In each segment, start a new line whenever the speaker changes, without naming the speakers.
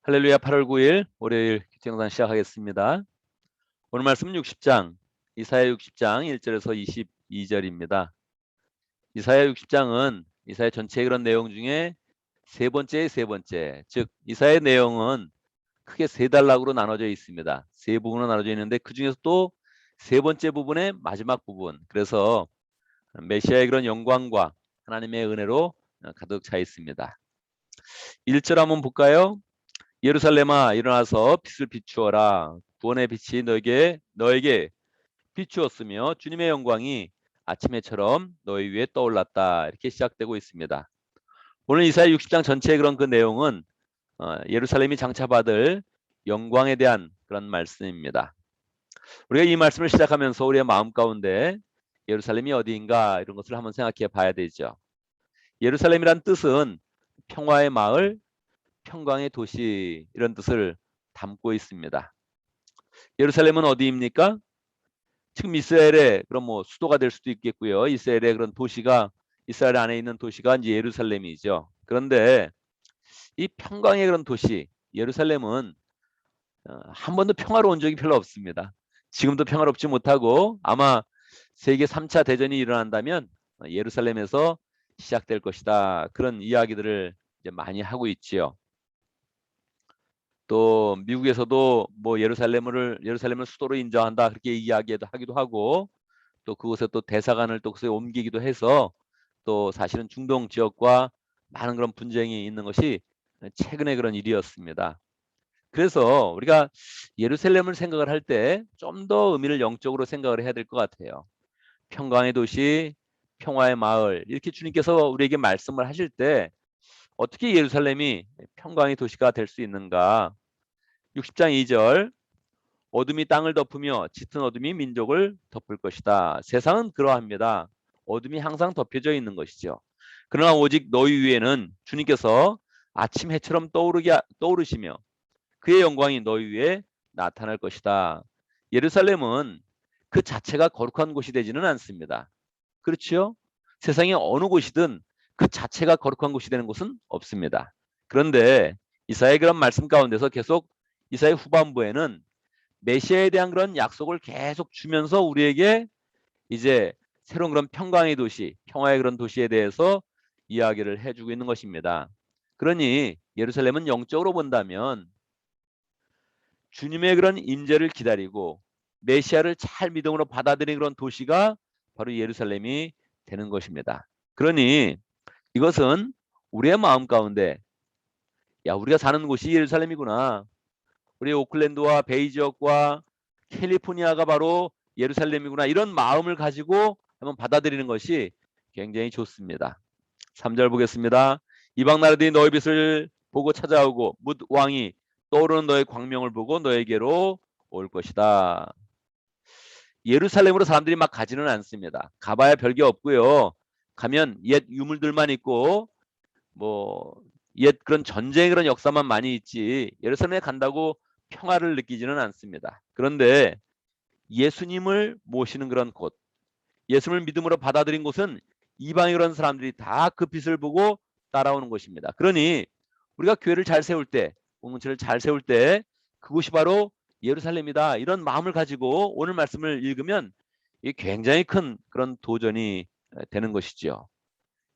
할렐루야. 8월 9일 월요일 기정단 시작하겠습니다. 오늘 말씀은 60장 이사야 60장 1절에서 22절입니다. 이사야 60장은 이사야 전체의 그런 내용 중에 세 번째, 즉 이사야의 내용은 크게 세 단락으로 나눠져 있습니다. 세 부분으로 나눠져 있는데 그 중에서 또 세 번째 부분의 마지막 부분, 그래서 메시아의 그런 영광과 하나님의 은혜로 가득 차 있습니다. 1절 한번 볼까요? 예루살렘아 일어나서 빛을 비추어라. 구원의 빛이 너에게 비추었으며 주님의 영광이 아침 해처럼 너희 위에 떠올랐다. 이렇게 시작되고 있습니다. 오늘 이사야 60장 전체의 그런 그 내용은 예루살렘이 장차받을 영광에 대한 그런 말씀입니다. 우리가 이 말씀을 시작하면서 우리의 마음 가운데 예루살렘이 어디인가 이런 것을 한번 생각해 봐야 되죠. 예루살렘이란 뜻은 평화의 마을, 평강의 도시, 이런 뜻을 담고 있습니다. 예루살렘은 어디입니까? 지금 이스라엘의 그런 수도가 될 수도 있겠고요. 이스라엘의 그런 도시가, 이스라엘 안에 있는 도시가 이제 예루살렘이죠. 그런데 이 평강의 그런 도시 예루살렘은 한 번도 평화로운 적이 별로 없습니다. 지금도 평화롭지 못하고 아마 세계 3차 대전이 일어난다면 예루살렘에서 시작될 것이다. 그런 이야기들을 이제 많이 하고 있지요. 또 미국에서도 예루살렘을 수도로 인정한다 그렇게 하기도 하고, 또 그곳에 또 대사관을 또 그곳에 옮기기도 해서 또 사실은 중동 지역과 많은 그런 분쟁이 있는 것이 최근의 그런 일이었습니다. 그래서 우리가 예루살렘을 생각을 할 때 좀 더 의미를 영적으로 생각을 해야 될 것 같아요. 평강의 도시, 평화의 마을, 이렇게 주님께서 우리에게 말씀을 하실 때 어떻게 예루살렘이 평강의 도시가 될 수 있는가? 60장 2절, 어둠이 땅을 덮으며 짙은 어둠이 민족을 덮을 것이다. 세상은 그러합니다. 어둠이 항상 덮여져 있는 것이죠. 그러나 오직 너희 위에는 주님께서 아침 해처럼 떠오르시며 그의 영광이 너희 위에 나타날 것이다. 예루살렘은 그 자체가 거룩한 곳이 되지는 않습니다. 그렇죠? 세상의 어느 곳이든 그 자체가 거룩한 곳이 되는 곳은 없습니다. 그런데 이사야의 그런 말씀 가운데서 계속 이사야 후반부에는 메시아에 대한 그런 약속을 계속 주면서 우리에게 이제 새로운 그런 평강의 도시, 평화의 그런 도시에 대해서 이야기를 해주고 있는 것입니다. 그러니 예루살렘은 영적으로 본다면 주님의 그런 임재를 기다리고 메시아를 잘 믿음으로 받아들이는 그런 도시가 바로 예루살렘이 되는 것입니다. 그러니 이것은 우리의 마음 가운데, 야, 우리가 사는 곳이 예루살렘이구나. 우리 오클랜드와 베이 지역과 캘리포니아가 바로 예루살렘이구나. 이런 마음을 가지고 한번 받아들이는 것이 굉장히 좋습니다. 3절 보겠습니다. 이방 나라들이 너의 빛을 보고 찾아오고 뭇 왕이 떠오르는 너의 광명을 보고 너에게로 올 것이다. 예루살렘으로 사람들이 막 가지는 않습니다. 가봐야 별게 없고요. 가면 옛 유물들만 있고 옛 그런 전쟁의 그런 역사만 많이 있지 예루살렘에 간다고 평화를 느끼지는 않습니다. 그런데 예수님을 모시는 그런 곳, 예수님을 믿음으로 받아들인 곳은 이방의 그런 사람들이 다 그 빛을 보고 따라오는 것입니다. 그러니 우리가 교회를 잘 세울 때, 공동체를 잘 세울 때 그곳이 바로 예루살렘이다. 이런 마음을 가지고 오늘 말씀을 읽으면 이게 굉장히 큰 그런 도전이 되는 것이죠.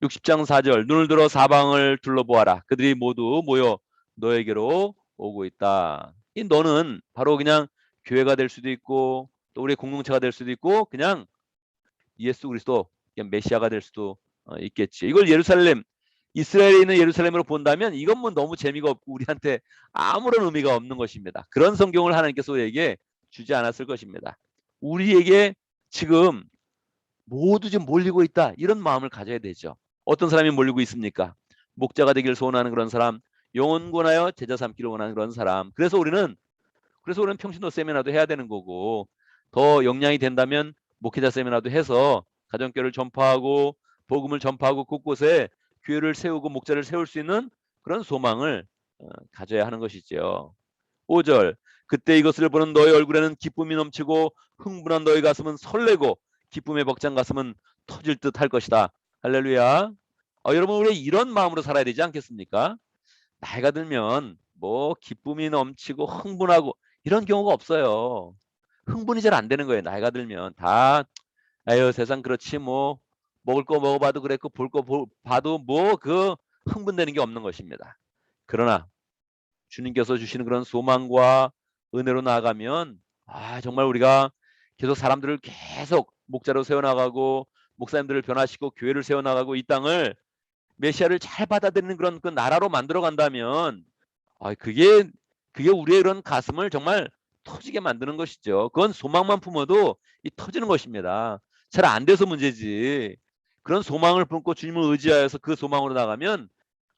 60장 4절, 눈을 들어 사방을 둘러보아라. 그들이 모두 모여 너에게로 오고 있다. 이 너는 바로 그냥 교회가 될 수도 있고 또 우리의 공동체가 될 수도 있고 그냥 예수 그리스도 그냥 메시아가 될 수도 있겠지. 이걸 이스라엘에 있는 예루살렘으로 본다면 이건 너무 재미가 없고 우리한테 아무런 의미가 없는 것입니다. 그런 성경을 하나님께서 우리에게 주지 않았을 것입니다. 우리에게 지금 모두 지금 몰리고 있다. 이런 마음을 가져야 되죠. 어떤 사람이 몰리고 있습니까? 목자가 되기를 소원하는 그런 사람, 영혼권하여 제자 삼기를 원하는 그런 사람. 그래서 우리는 평신도 세미나도 해야 되는 거고, 더 역량이 된다면 목회자 세미나도 해서 가정교회를 전파하고 복음을 전파하고 곳곳에 교회를 세우고 목자를 세울 수 있는 그런 소망을 가져야 하는 것이죠. 5절, 그때 이것을 보는 너의 얼굴에는 기쁨이 넘치고 흥분한 너의 가슴은 설레고 기쁨의 벅찬 가슴은 터질 듯 할 것이다. 할렐루야. 여러분, 우리 이런 마음으로 살아야 되지 않겠습니까? 나이가 들면 뭐 기쁨이 넘치고 흥분하고 이런 경우가 없어요. 흥분이 잘 안 되는 거예요. 나이가 들면 다 "아유 세상 그렇지 뭐 먹을 거 먹어봐도 그랬고 볼 거 봐도 뭐 그 흥분되는 게 없는 것입니다." 그러나 주님께서 주시는 그런 소망과 은혜로 나아가면 정말 우리가 계속 사람들을 계속 목자로 세워나가고 목사님들을 변화시키고 교회를 세워나가고 이 땅을 메시아를 잘 받아들이는 그런 그 나라로 만들어 간다면 그게 우리의 그런 가슴을 정말 터지게 만드는 것이죠. 그건 소망만 품어도 이 터지는 것입니다. 잘 안 돼서 문제지. 그런 소망을 품고 주님을 의지하여서 그 소망으로 나가면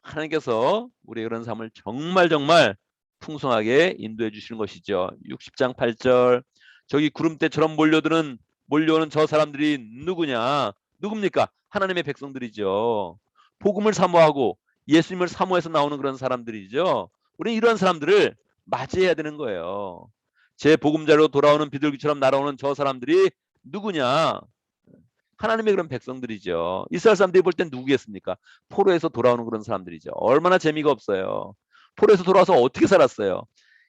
하나님께서 우리의 그런 삶을 정말 정말 풍성하게 인도해 주시는 것이죠. 60장 8절 저기 구름대처럼 몰려오는 저 사람들이 누구냐? 누굽니까? 하나님의 백성들이죠. 복음을 사모하고 예수님을 사모해서 나오는 그런 사람들이죠. 우리는 이런 사람들을 맞이해야 되는 거예요. 제 보금자리로 돌아오는 비둘기처럼 날아오는 저 사람들이 누구냐? 하나님의 그런 백성들이죠. 이스라엘 사람들이 볼 땐 누구겠습니까? 포로에서 돌아오는 그런 사람들이죠. 얼마나 재미가 없어요. 포로에서 돌아와서 어떻게 살았어요?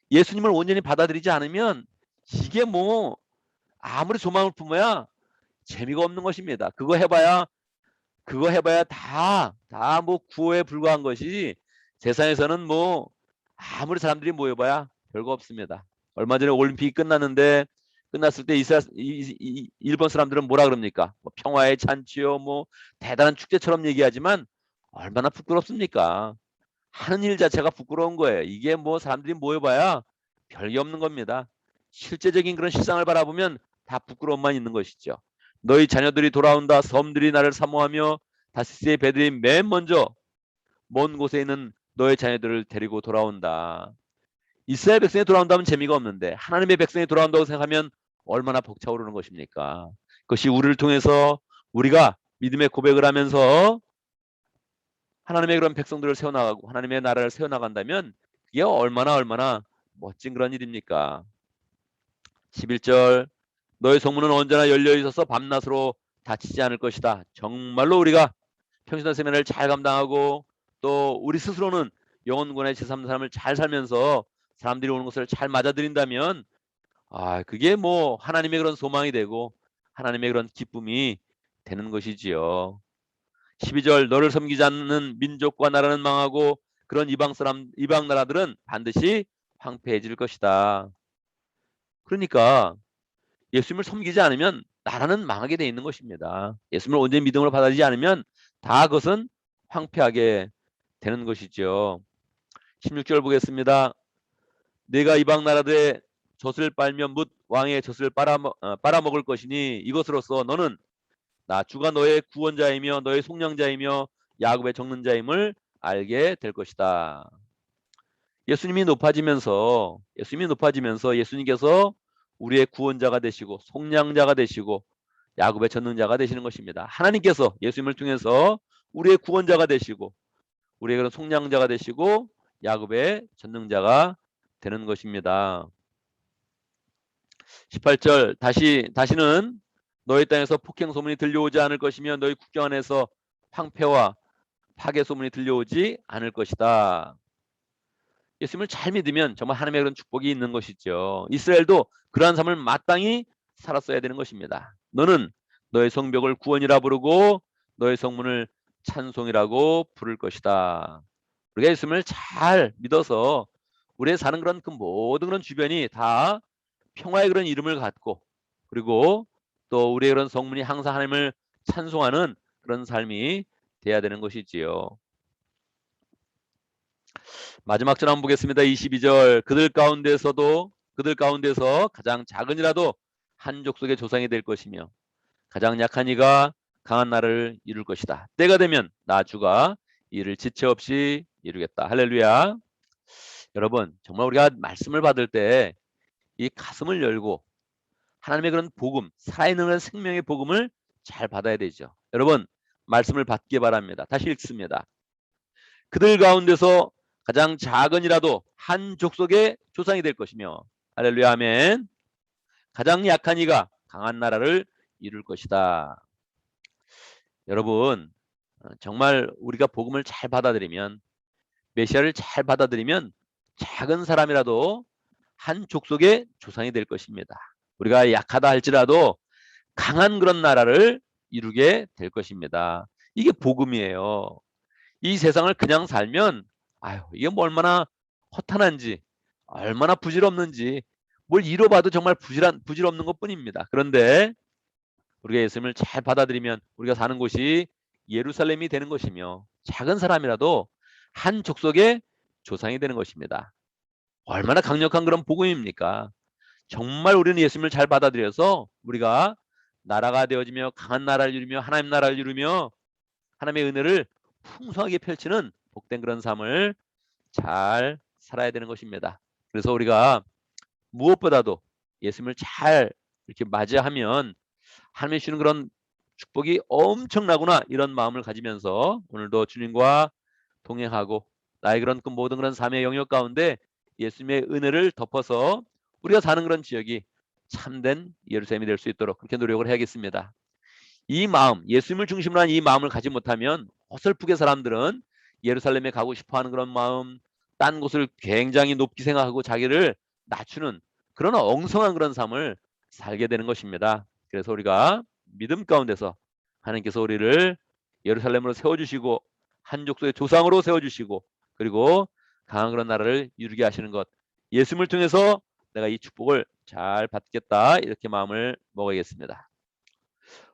예수님을 온전히 받아들이지 않으면 이게 뭐 아무리 소망을 품어야 재미가 없는 것입니다. 그거 해봐야 다 뭐 구호에 불과한 것이 세상에서는 뭐 아무리 사람들이 모여봐야 별거 없습니다. 얼마 전에 올림픽이 끝났을 때 일본 사람들은 뭐라 그럽니까? 뭐 평화의 잔치요, 뭐 대단한 축제처럼 얘기하지만 얼마나 부끄럽습니까? 하는 일 자체가 부끄러운 거예요. 이게 뭐 사람들이 모여봐야 별게 없는 겁니다. 실제적인 그런 실상을 바라보면 다 부끄러움만 있는 것이죠. 너희 자녀들이 돌아온다. 섬들이 나를 사모하며 다시스의 배들이 맨 먼저 먼 곳에 있는 너의 자녀들을 데리고 돌아온다. 이스라엘 백성이 돌아온다면 재미가 없는데 하나님의 백성이 돌아온다고 생각하면 얼마나 벅차오르는 것입니까? 그것이 우리를 통해서 우리가 믿음의 고백을 하면서 하나님의 그런 백성들을 세워나가고 하나님의 나라를 세워나간다면 그게 얼마나 멋진 그런 일입니까? 11절 너의 성문은 언제나 열려 있어서 밤낮으로 닫히지 않을 것이다. 정말로 우리가 평신도 세면을 잘 감당하고 또 우리 스스로는 영혼군의 제3 삶을 잘 살면서 사람들이 오는 것을 잘 맞아들인다면 그게 뭐 하나님의 그런 소망이 되고 하나님의 그런 기쁨이 되는 것이지요. 12절 너를 섬기지 않는 민족과 나라는 망하고 그런 이방 나라들은 반드시 황폐해질 것이다. 그러니까 예수님을 섬기지 않으면 나라는 망하게 돼 있는 것입니다. 예수님을 온전히 믿음으로 받아들이지 않으면 다 그것은 황폐하게 되는 것이죠. 16절 보겠습니다. 내가 이방 나라들의 젖을 빨며 뭇 왕의 젖을 빨아먹을 것이니 이것으로써 너는 나 주가 너의 구원자이며 너의 속량자이며 야곱의 적는 자임을 알게 될 것이다. 예수님이 높아지면서 예수님께서 우리의 구원자가 되시고 속량자가 되시고 야곱의 전능자가 되시는 것입니다. 하나님께서 예수님을 통해서 우리의 구원자가 되시고 우리의 그런 속량자가 되시고 야곱의 전능자가 되는 것입니다. 18절 다시는 너희 땅에서 폭행 소문이 들려오지 않을 것이며 너희 국경 안에서 황폐와 파괴 소문이 들려오지 않을 것이다. 예수님을 잘 믿으면 정말 하나님의 그런 축복이 있는 것이죠. 이스라엘도 그러한 삶을 마땅히 살았어야 되는 것입니다. 너는 너의 성벽을 구원이라 부르고 너의 성문을 찬송이라고 부를 것이다. 우리가 예수님을 잘 믿어서 우리의 사는 그런 그 모든 그런 주변이 다 평화의 그런 이름을 갖고 그리고 또 우리의 그런 성문이 항상 하나님을 찬송하는 그런 삶이 돼야 되는 것이지요. 마지막 절 한번 보겠습니다. 22절 그들 가운데서 가장 작은이라도 한 족속의 조상이 될 것이며 가장 약한 이가 강한 나라를 이룰 것이다. 때가 되면 나 주가 이를 지체 없이 이루겠다. 할렐루야. 여러분 정말 우리가 말씀을 받을 때 이 가슴을 열고 하나님의 그런 복음, 살아있는 그런 생명의 복음을 잘 받아야 되죠. 여러분 말씀을 받기 바랍니다. 다시 읽습니다. 그들 가운데서 가장 작은이라도 한 족속의 조상이 될 것이며 할렐루야 아멘. 가장 약한 이가 강한 나라를 이룰 것이다. 여러분 정말 우리가 복음을 잘 받아들이면 메시아를 잘 받아들이면 작은 사람이라도 한 족속의 조상이 될 것입니다. 우리가 약하다 할지라도 강한 그런 나라를 이루게 될 것입니다. 이게 복음이에요. 이 세상을 그냥 살면 아유 이게 뭐 얼마나 허탄한지 얼마나 부질없는지 뭘 잃어봐도 정말 부질없는 것뿐입니다. 그런데 우리가 예수님을 잘 받아들이면 우리가 사는 곳이 예루살렘이 되는 것이며 작은 사람이라도 한 족속의 조상이 되는 것입니다. 얼마나 강력한 그런 복음입니까? 정말 우리는 예수님을 잘 받아들여서 우리가 나라가 되어지며 강한 나라를 이루며 하나님 나라를 이루며 하나님의 은혜를 풍성하게 펼치는 복된 그런 삶을 잘 살아야 되는 것입니다. 그래서 우리가 무엇보다도 예수님을 잘 이렇게 맞이하면 하나님이 주는 그런 축복이 엄청나구나 이런 마음을 가지면서 오늘도 주님과 동행하고 나의 그런 그 모든 그런 삶의 영역 가운데 예수님의 은혜를 덮어서 우리가 사는 그런 지역이 참된 예루살렘이 될 수 있도록 그렇게 노력을 해야겠습니다. 이 마음, 예수님을 중심으로 한 이 마음을 가지 못하면 어설프게 사람들은 예루살렘에 가고 싶어하는 그런 마음, 딴 곳을 굉장히 높게 생각하고 자기를 낮추는 그런 엉성한 그런 삶을 살게 되는 것입니다. 그래서 우리가 믿음 가운데서 하나님께서 우리를 예루살렘으로 세워주시고 한 족속의 조상으로 세워주시고 그리고 강한 그런 나라를 이루게 하시는 것 예수님을 통해서 내가 이 축복을 잘 받겠다 이렇게 마음을 먹어야겠습니다.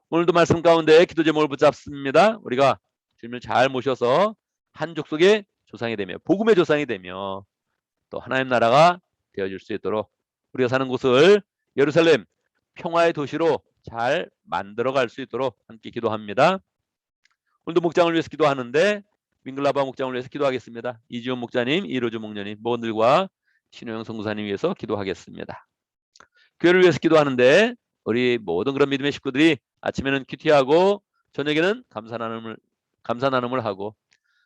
오늘도 말씀 가운데 기도 제목을 붙잡습니다. 우리가 주님을 잘 모셔서 한 족속의 조상이 되며 복음의 조상이 되며 또 하나님 나라가 되어질 수 있도록 우리가 사는 곳을 예루살렘 평화의 도시로 잘 만들어갈 수 있도록 함께 기도합니다. 오늘도 목장을 위해서 기도하는데 윙글라바 목장을 위해서 기도하겠습니다. 이지훈 목자님, 이로주 목녀님, 모원들과 신호영 선교사님 위해서 기도하겠습니다. 교회를 위해서 기도하는데 우리 모든 그런 믿음의 식구들이 아침에는 큐티하고 저녁에는 감사 나눔을 하고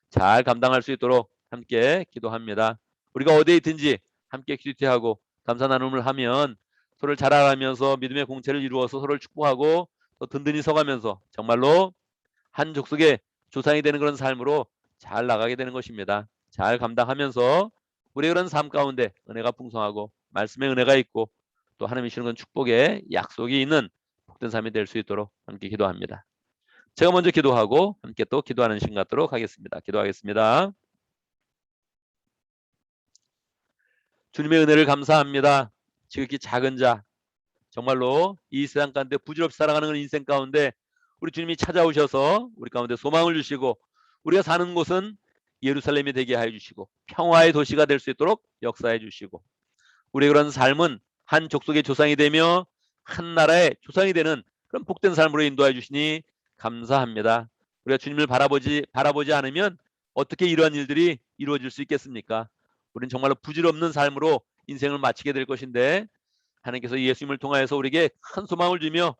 잘 감당할 수 있도록 함께 기도합니다. 우리가 어디에 있든지 함께 큐티하고 감사 나눔을 하면 서로를 잘 알아가면서 믿음의 공체를 이루어서 서로를 축복하고 또 든든히 서가면서 정말로 한 족속의 조상이 되는 그런 삶으로 잘 나가게 되는 것입니다. 잘 감당하면서 우리의 그런 삶 가운데 은혜가 풍성하고 말씀의 은혜가 있고 또 하나님이 주시는 건 축복의 약속이 있는 복된 삶이 될 수 있도록 함께 기도합니다. 제가 먼저 기도하고 함께 또 기도하는 시간 갖도록 하겠습니다. 기도하겠습니다. 주님의 은혜를 감사합니다. 지극히 작은 자 정말로 이 세상 가운데 부질없이 살아가는 인생 가운데 우리 주님이 찾아오셔서 우리 가운데 소망을 주시고 우리가 사는 곳은 예루살렘이 되게 하여 주시고 평화의 도시가 될 수 있도록 역사해 주시고 우리의 그런 삶은 한 족속의 조상이 되며 한 나라의 조상이 되는 그런 복된 삶으로 인도해 주시니 감사합니다. 우리가 주님을 바라보지 않으면 어떻게 이러한 일들이 이루어질 수 있겠습니까? 우리는 정말로 부질없는 삶으로 인생을 마치게 될 것인데 하나님께서 예수님을 통하여서 우리에게 큰 소망을 주며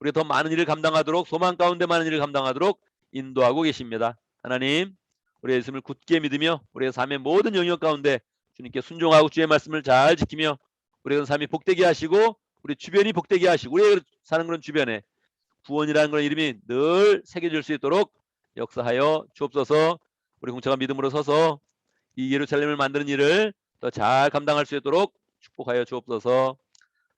우리가 더 많은 일을 감당하도록 소망 가운데 많은 일을 감당하도록 인도하고 계십니다. 하나님 우리 예수님을 굳게 믿으며 우리의 삶의 모든 영역 가운데 주님께 순종하고 주의 말씀을 잘 지키며 우리의 삶이 복되게 하시고 우리 주변이 복되게 하시고 우리가 사는 그런 주변에 구원이라는 그런 이름이 늘 새겨질 수 있도록 역사하여 주옵소서. 우리 공처가 믿음으로 서서 이 예루살렘을 만드는 일을 더 잘 감당할 수 있도록 축복하여 주옵소서.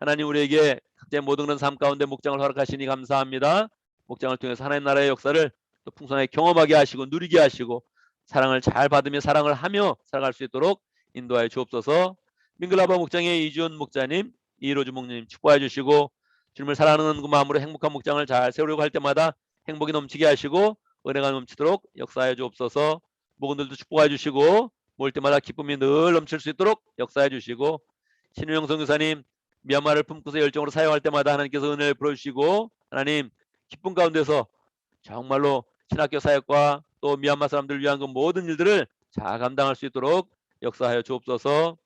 하나님 우리에게 각자의 모든 그런 삶 가운데 목장을 허락하시니 감사합니다. 목장을 통해서 하나님 나라의 역사를 또 풍성하게 경험하게 하시고 누리게 하시고 사랑을 잘 받으며 사랑을 하며 살아갈 수 있도록 인도하여 주옵소서. 민글라바 목장의 이지훈 목자님, 이로주 목님 축복해 주시고 주님을 사랑하는 그 마음으로 행복한 목장을 잘 세우려고 할 때마다 행복이 넘치게 하시고 은혜가 넘치도록 역사해 주옵소서. 목원들도 축복해 주시고 모일 때마다 기쁨이 늘 넘칠 수 있도록 역사해 주시고 신우영 선교사님 미얀마를 품고서 열정으로 사용할 때마다 하나님께서 은혜를 풀어주시고 하나님 기쁨 가운데서 정말로 신학교 사역과 또 미얀마 사람들을 위한 그 모든 일들을 잘 감당할 수 있도록 역사하여 주옵소서.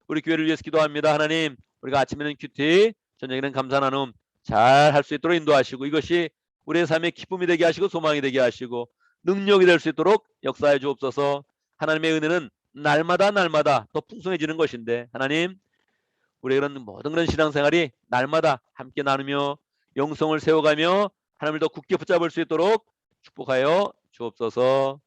우리 교회를 위해서 기도합니다. 하나님 우리가 아침에는 큐티 저녁에는 감사 나눔 잘 할 수 있도록 인도하시고 이것이 우리의 삶의 기쁨이 되게 하시고 소망이 되게 하시고 능력이 될 수 있도록 역사해 주옵소서. 하나님의 은혜는 날마다 더 풍성해지는 것인데 하나님 우리의 그런 모든 그런 신앙생활이 날마다 함께 나누며 영성을 세워가며 하나님을 더 굳게 붙잡을 수 있도록 축복하여 주옵소서.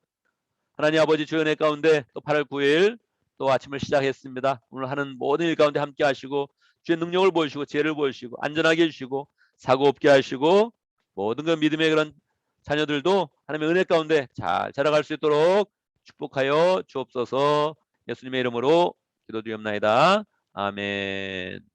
하나님 아버지 주연의 가운데 또 8월 9일 또 아침을 시작했습니다. 오늘 하는 모든 일 가운데 함께 하시고 주의 능력을 보여주시고 지혜를 보여주시고 안전하게 해주시고 사고 없게 하시고 모든 그 믿음의 그런 자녀들도 하나님의 은혜 가운데 잘 자라갈 수 있도록 축복하여 주옵소서. 예수님의 이름으로 기도드리옵나이다. 아멘.